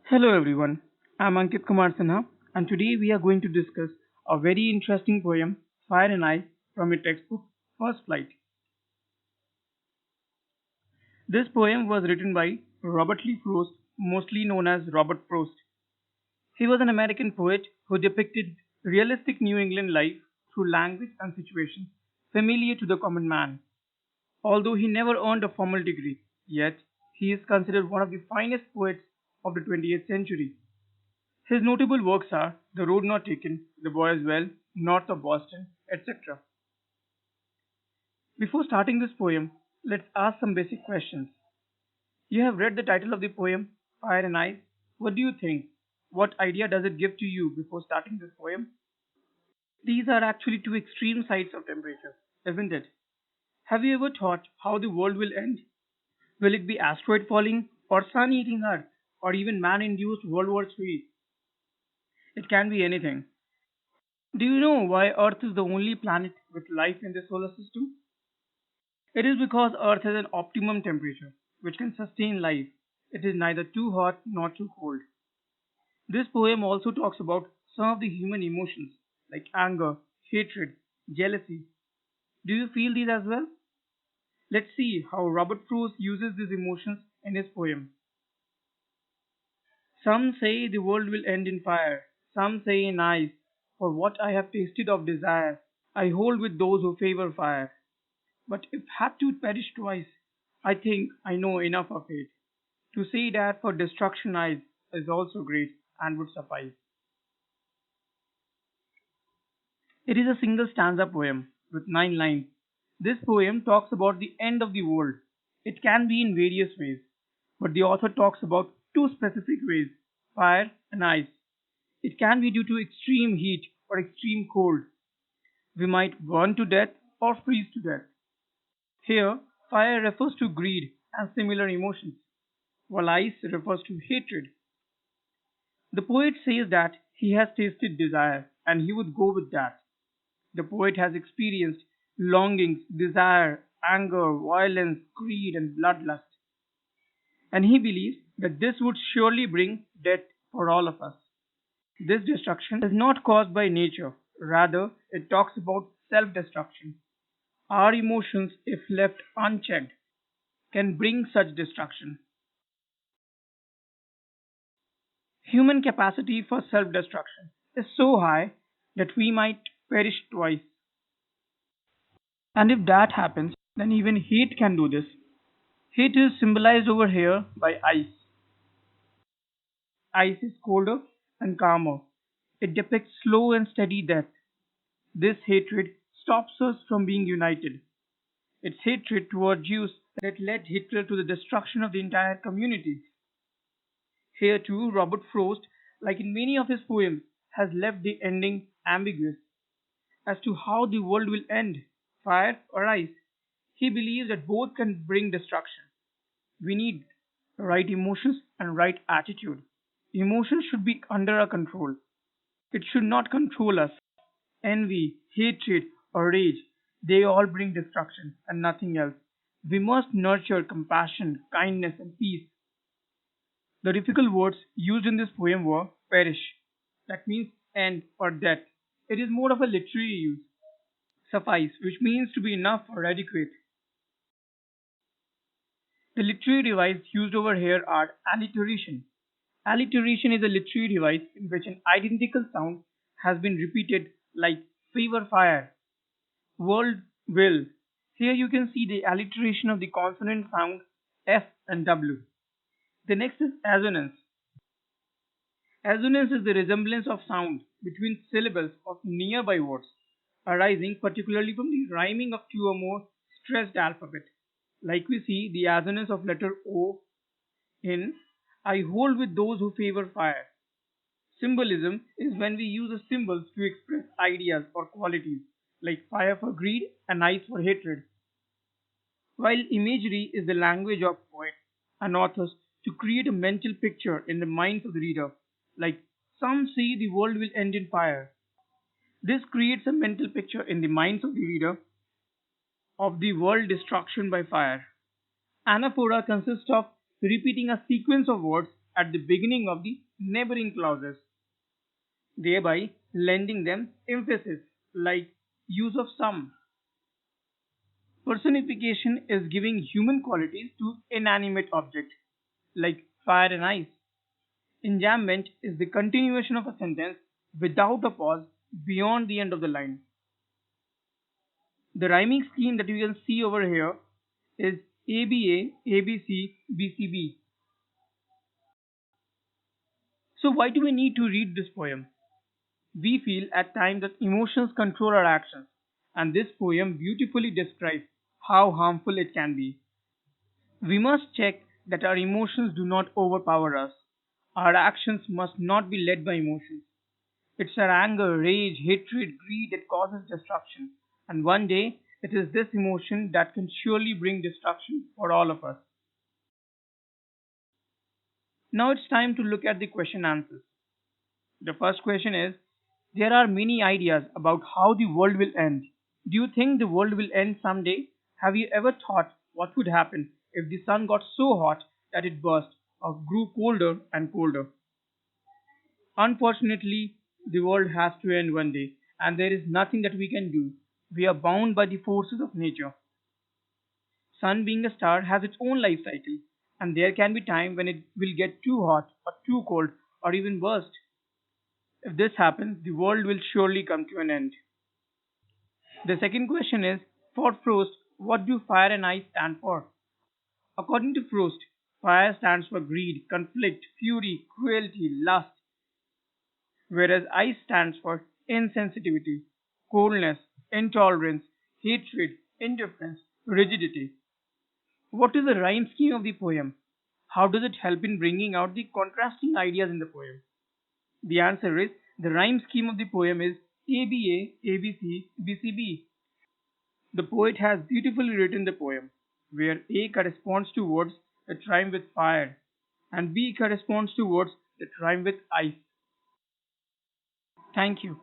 Hello everyone, I'm Ankit Kumar Sinha and today we are going to discuss a very interesting poem, Fire and Ice, from a textbook, First Flight. This poem was written by Robert Lee Frost, mostly known as Robert Frost. He was an American poet who depicted realistic New England life through language and situations familiar to the common man. Although he never earned a formal degree, yet he is considered one of the finest poets of the 20th century. His notable works are The Road Not Taken, The Boy Is Well, North of Boston, etc. Before starting this poem, let's ask some basic questions. You have read the title of the poem, Fire and Ice. What do you think? What idea does it give to you before starting this poem? These are actually two extreme sides of temperature, isn't it? Have you ever thought how the world will end? Will it be asteroid falling, or sun eating Earth, or even man induced World War III? It can be anything. Do you know why Earth is the only planet with life in the solar system? It is because Earth has an optimum temperature which can sustain life. It is neither too hot nor too cold. This poem also talks about some of the human emotions like anger, hatred, jealousy. Do you feel these as well? Let's see how Robert Frost uses these emotions in his poem. Some say the world will end in fire, some say in ice. For what I have tasted of desire, I hold with those who favor fire. But if had to perish twice, I think I know enough of it. To say that for destruction eyes is also great and would suffice. It is a single stanza poem with 9 lines. This poem talks about the end of the world. It can be in various ways, but the author talks about two specific ways, fire and ice. It can be due to extreme heat or extreme cold. We might burn to death or freeze to death. Here, fire refers to greed and similar emotions, while ice refers to hatred. The poet says that he has tasted desire and he would go with that. The poet has experienced longings, desire, anger, violence, greed, and bloodlust, and he believes that this would surely bring death for all of us. This destruction is not caused by nature, rather, it talks about self destruction. Our emotions, if left unchecked, can bring such destruction. Human capacity for self destruction is so high that we might perish twice. And if that happens, then even hate can do this. Hate is symbolized over here by ice. Ice is colder and calmer. It depicts slow and steady death. This hatred stops us from being united. It's hatred toward Jews that led Hitler to the destruction of the entire community. Here too, Robert Frost, like in many of his poems, has left the ending ambiguous as to how the world will end, fire or ice. He believes that both can bring destruction. We need right emotions and right attitude. Emotions should be under our control. It should not control us. Envy, hatred, or rage, they all bring destruction and nothing else. We must nurture compassion, kindness, and peace. The difficult words used in this poem were perish, that means end or death. It is more of a literary use. Suffice, which means to be enough or adequate. The literary device used over here are alliteration. Alliteration is a literary device in which an identical sound has been repeated like favor fire, world will. Here you can see the alliteration of the consonant sound F and W. The next is assonance. Assonance is the resemblance of sound between syllables of nearby words, arising particularly from the rhyming of two or more stressed alphabet. Like we see the assonance of letter O in I hold with those who favor fire. Symbolism is when we use the symbols to express ideas or qualities, like fire for greed and ice for hatred. While imagery is the language of poets and authors to create a mental picture in the minds of the reader, like some say the world will end in fire. This creates a mental picture in the minds of the reader of the world destruction by fire. Anaphora consists of repeating a sequence of words at the beginning of the neighboring clauses, thereby lending them emphasis like use of some. Personification is giving human qualities to inanimate objects like fire and ice. Enjambment is the continuation of a sentence without a pause beyond the end of the line. The rhyming scheme that you can see over here is ABA, ABC, BCB. So why do we need to read this poem? We feel at times that emotions control our actions, and this poem beautifully describes how harmful it can be. We must check that our emotions do not overpower us. Our actions must not be led by emotions. It's our anger, rage, hatred, greed that causes destruction. And one day, it is this emotion that can surely bring destruction for all of us. Now it's time to look at the question answers. The first question is, there are many ideas about how the world will end. Do you think the world will end someday? Have you ever thought what would happen if the sun got so hot that it burst or grew colder and colder? Unfortunately, the world has to end one day, and there is nothing that we can do. We are bound by the forces of nature. Sun being a star has its own life cycle, and there can be time when it will get too hot or too cold or even burst. If this happens, the world will surely come to an end. The second question is, for Frost, what do fire and ice stand for? According to Frost, fire stands for greed, conflict, fury, cruelty, lust, whereas ice stands for insensitivity, coldness, intolerance, hatred, indifference, rigidity. What is the rhyme scheme of the poem? How does it help in bringing out the contrasting ideas in the poem? The answer is the rhyme scheme of the poem is ABA, ABC, BCB. The poet has beautifully written the poem, where A corresponds to words that rhyme with fire, and B corresponds to words that rhyme with ice. Thank you.